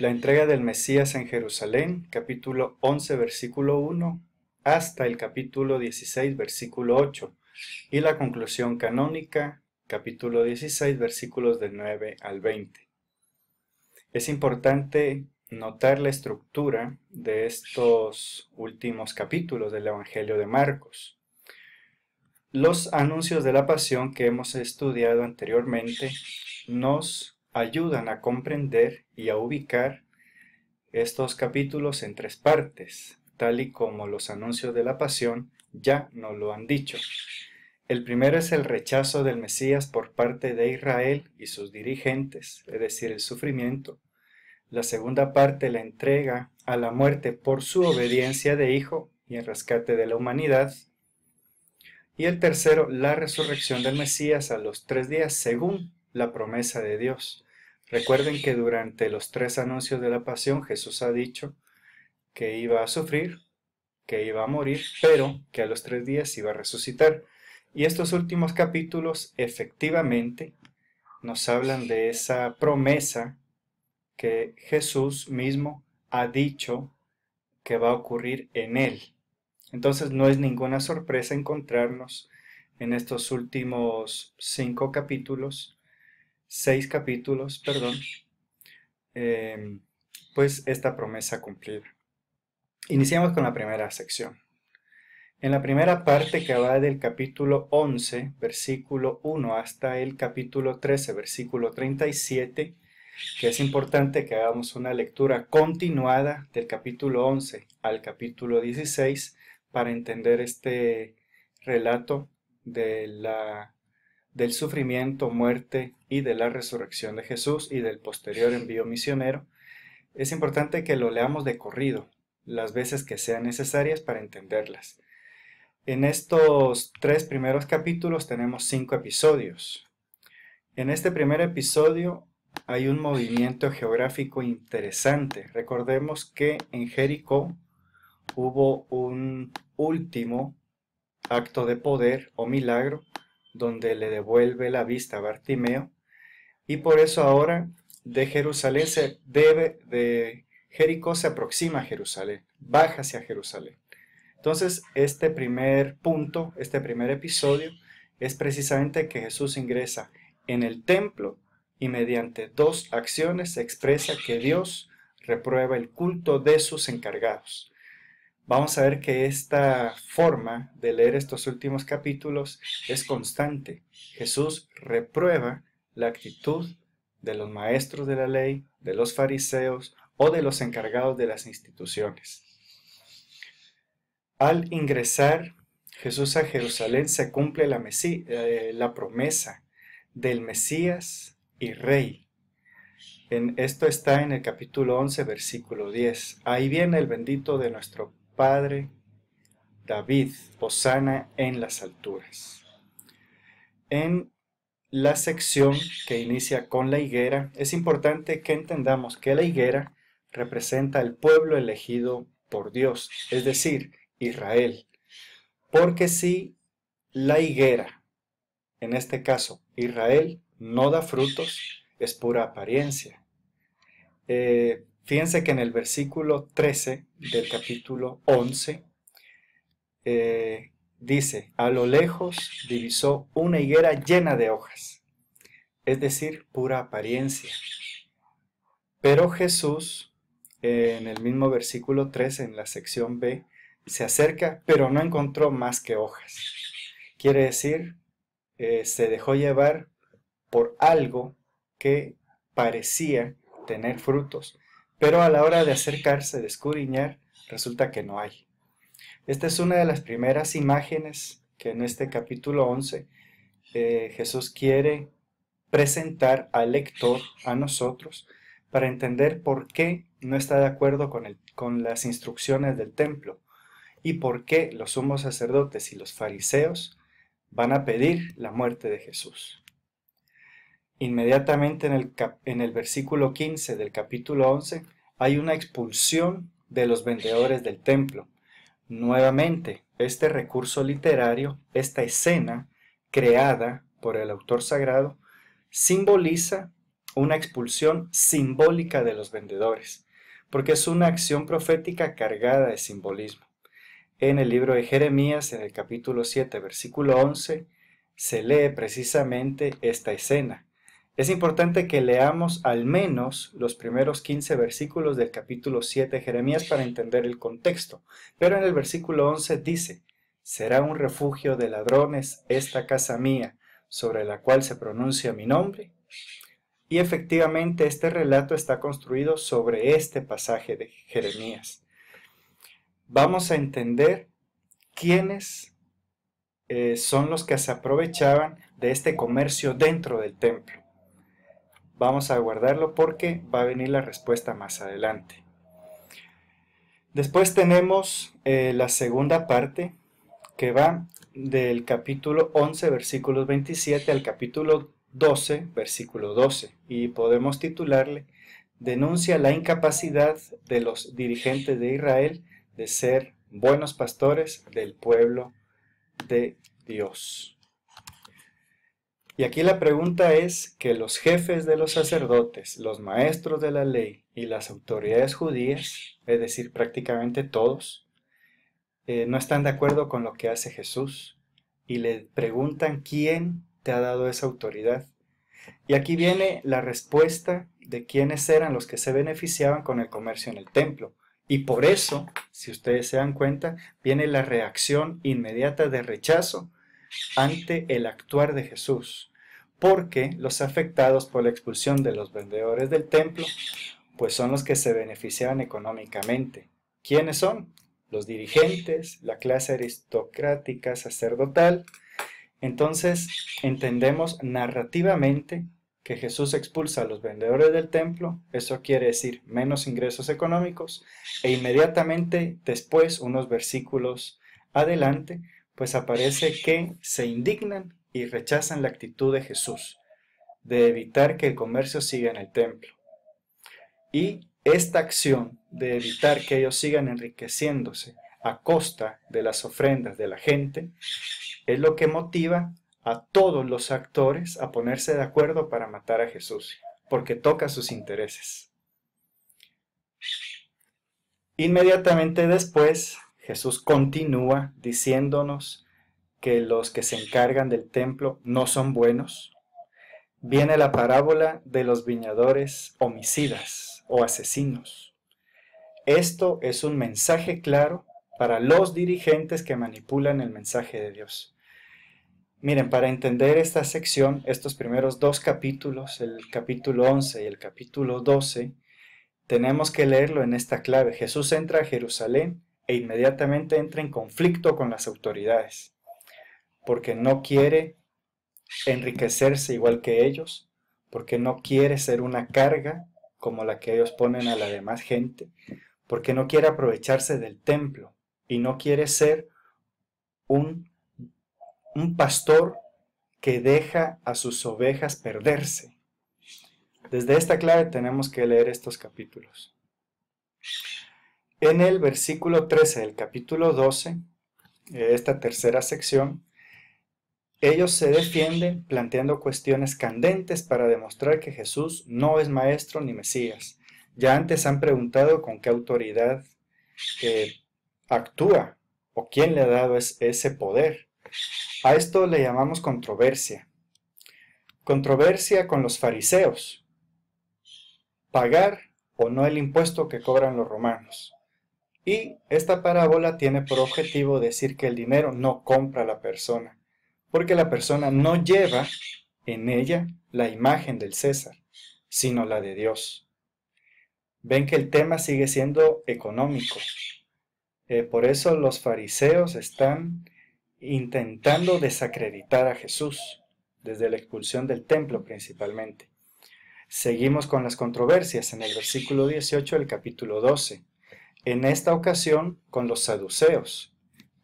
La entrega del Mesías en Jerusalén, capítulo 11, versículo 1, hasta el capítulo 16, versículo 8, y la conclusión canónica, capítulo 16, versículos del 9 al 20. Es importante notar la estructura de estos últimos capítulos del Evangelio de Marcos. Los anuncios de la pasión que hemos estudiado anteriormente nos ayudan a comprender y a ubicar estos capítulos en tres partes, tal y como los anuncios de la pasión ya nos lo han dicho. El primero es el rechazo del Mesías por parte de Israel y sus dirigentes, es decir, el sufrimiento. La segunda parte, la entrega a la muerte por su obediencia de hijo y el rescate de la humanidad. Y el tercero, la resurrección del Mesías a los 3 días según la promesa de Dios. Recuerden que durante los 3 anuncios de la pasión Jesús ha dicho que iba a sufrir, que iba a morir, pero que a los 3 días iba a resucitar. Y estos últimos capítulos efectivamente nos hablan de esa promesa que Jesús mismo ha dicho que va a ocurrir en él. Entonces no es ninguna sorpresa encontrarnos en estos últimos 6 capítulos, pues esta promesa cumplida. Iniciamos con la primera sección. En la primera parte, que va del capítulo 11, versículo 1, hasta el capítulo 13, versículo 37, que es importante que hagamos una lectura continuada del capítulo 11 al capítulo 16 para entender este relato del sufrimiento, muerte y de la resurrección de Jesús y del posterior envío misionero. Es importante que lo leamos de corrido, las veces que sean necesarias para entenderlas. En estos 3 primeros capítulos tenemos 5 episodios. En este primer episodio hay un movimiento geográfico interesante. Recordemos que en Jericó hubo un último acto de poder o milagro donde le devuelve la vista a Bartimeo, y por eso ahora de Jericó se aproxima a Jerusalén, baja hacia Jerusalén. Entonces este primer punto, este primer episodio es precisamente que Jesús ingresa en el templo y mediante 2 acciones expresa que Dios reprueba el culto de sus encargados. Vamos a ver que esta forma de leer estos últimos capítulos es constante. Jesús reprueba la actitud de los maestros de la ley, de los fariseos o de los encargados de las instituciones. Al ingresar Jesús a Jerusalén se cumple la promesa del Mesías y Rey. Esto está en el capítulo 11, versículo 10. Ahí viene el bendito de nuestro Padre David, hosana en las alturas. En la sección que inicia con la higuera, es importante que entendamos que la higuera representa al pueblo elegido por Dios, es decir, Israel. Porque si la higuera, en este caso Israel, no da frutos, es pura apariencia. Fíjense que en el versículo 13 del capítulo 11 dice: a lo lejos divisó una higuera llena de hojas, es decir, pura apariencia. Pero Jesús, en el mismo versículo 13, en la sección B, se acerca, pero no encontró más que hojas. Quiere decir, se dejó llevar por algo que parecía tener frutos, pero a la hora de acercarse, de escudriñar, resulta que no hay. Esta es una de las primeras imágenes que en este capítulo 11 Jesús quiere presentar al lector, a nosotros, para entender por qué no está de acuerdo con las instrucciones del templo y por qué los sumos sacerdotes y los fariseos van a pedir la muerte de Jesús. Inmediatamente en el versículo 15 del capítulo 11 hay una expulsión de los vendedores del templo. Nuevamente, este recurso literario, esta escena creada por el autor sagrado, simboliza una expulsión simbólica de los vendedores, porque es una acción profética cargada de simbolismo. En el libro de Jeremías, en el capítulo 7, versículo 11, se lee precisamente esta escena. Es importante que leamos al menos los primeros 15 versículos del capítulo 7 de Jeremías para entender el contexto. Pero en el versículo 11 dice: «Será un refugio de ladrones esta casa mía, sobre la cual se pronuncia mi nombre». Y efectivamente este relato está construido sobre este pasaje de Jeremías. Vamos a entender quiénes son los que se aprovechaban de este comercio dentro del templo. Vamos a guardarlo porque va a venir la respuesta más adelante. Después tenemos la segunda parte, que va del capítulo 11, versículos 27 al capítulo 12, versículo 12. Y podemos titularle: «Denuncia la incapacidad de los dirigentes de Israel de ser buenos pastores del pueblo de Dios». Y aquí la pregunta es que los jefes de los sacerdotes, los maestros de la ley y las autoridades judías, es decir, prácticamente todos, no están de acuerdo con lo que hace Jesús y le preguntan: ¿quién te ha dado esa autoridad? Y aquí viene la respuesta de quiénes eran los que se beneficiaban con el comercio en el templo. Y por eso, si ustedes se dan cuenta, viene la reacción inmediata de rechazo ante el actuar de Jesús, porque los afectados por la expulsión de los vendedores del templo, pues son los que se beneficiaban económicamente. ¿Quiénes son? Los dirigentes, la clase aristocrática sacerdotal. Entonces entendemos narrativamente que Jesús expulsa a los vendedores del templo. Eso quiere decir menos ingresos económicos, e inmediatamente después, unos versículos adelante, pues aparece que se indignan y rechazan la actitud de Jesús de evitar que el comercio siga en el templo. Y esta acción de evitar que ellos sigan enriqueciéndose a costa de las ofrendas de la gente es lo que motiva a todos los actores a ponerse de acuerdo para matar a Jesús, porque toca sus intereses. Inmediatamente después, Jesús continúa diciéndonos que los que se encargan del templo no son buenos. Viene la parábola de los viñadores homicidas o asesinos. Esto es un mensaje claro para los dirigentes que manipulan el mensaje de Dios. Miren, para entender esta sección, estos primeros dos capítulos, el capítulo 11 y el capítulo 12, tenemos que leerlo en esta clave. Jesús entra a Jerusalén e inmediatamente entra en conflicto con las autoridades, porque no quiere enriquecerse igual que ellos, porque no quiere ser una carga como la que ellos ponen a la demás gente, porque no quiere aprovecharse del templo y no quiere ser un pastor que deja a sus ovejas perderse. Desde esta clave tenemos que leer estos capítulos. En el versículo 13 del capítulo 12, esta tercera sección, ellos se defienden planteando cuestiones candentes para demostrar que Jesús no es maestro ni Mesías. Ya antes han preguntado con qué autoridad actúa o quién le ha dado ese poder. A esto le llamamos controversia. Controversia con los fariseos. Pagar o no el impuesto que cobran los romanos. Y esta parábola tiene por objetivo decir que el dinero no compra a la persona, porque la persona no lleva en ella la imagen del César, sino la de Dios. Ven que el tema sigue siendo económico. Por eso los fariseos están intentando desacreditar a Jesús, desde la expulsión del templo principalmente. Seguimos con las controversias en el versículo 18 del capítulo 12. En esta ocasión con los saduceos,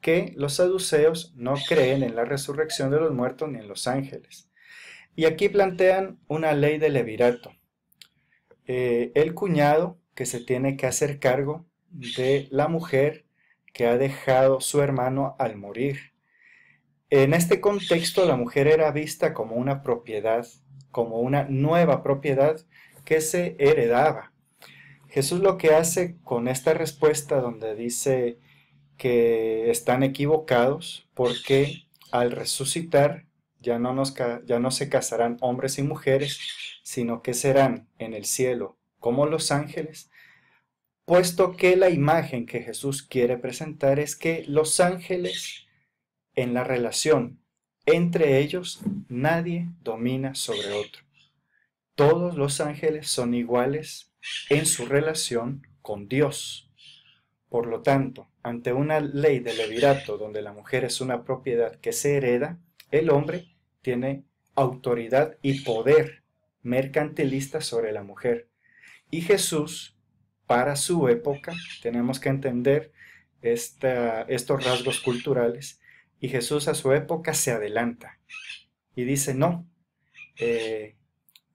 que los saduceos no creen en la resurrección de los muertos ni en los ángeles. Y aquí plantean una ley de levirato. El cuñado que se tiene que hacer cargo de la mujer que ha dejado su hermano al morir. En este contexto, la mujer era vista como una propiedad como una nueva propiedad que se heredaba. Jesús lo que hace con esta respuesta donde dice que están equivocados porque al resucitar ya no se casarán hombres y mujeres, sino que serán en el cielo como los ángeles, puesto que la imagen que Jesús quiere presentar es que los ángeles, en la relación entre ellos, nadie domina sobre otro. Todos los ángeles son iguales en su relación con Dios. Por lo tanto, ante una ley de levirato donde la mujer es una propiedad que se hereda, el hombre tiene autoridad y poder mercantilista sobre la mujer. Y Jesús, para su época, tenemos que entender estos rasgos culturales, y Jesús a su época se adelanta y dice, no,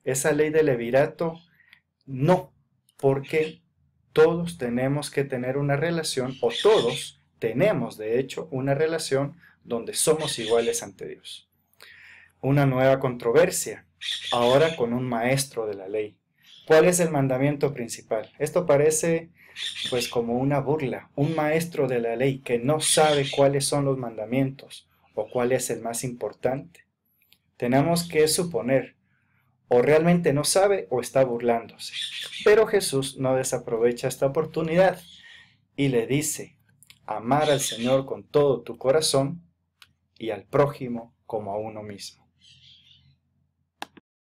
esa ley de levirato, no, porque todos tenemos que tener una relación, o todos tenemos de hecho una relación donde somos iguales ante Dios. Una nueva controversia, ahora con un maestro de la ley. ¿Cuál es el mandamiento principal? Esto parece pues como una burla, un maestro de la ley que no sabe cuáles son los mandamientos o cuál es el más importante. Tenemos que suponer, o realmente no sabe o está burlándose. Pero Jesús no desaprovecha esta oportunidad y le dice, amar al Señor con todo tu corazón y al prójimo como a uno mismo.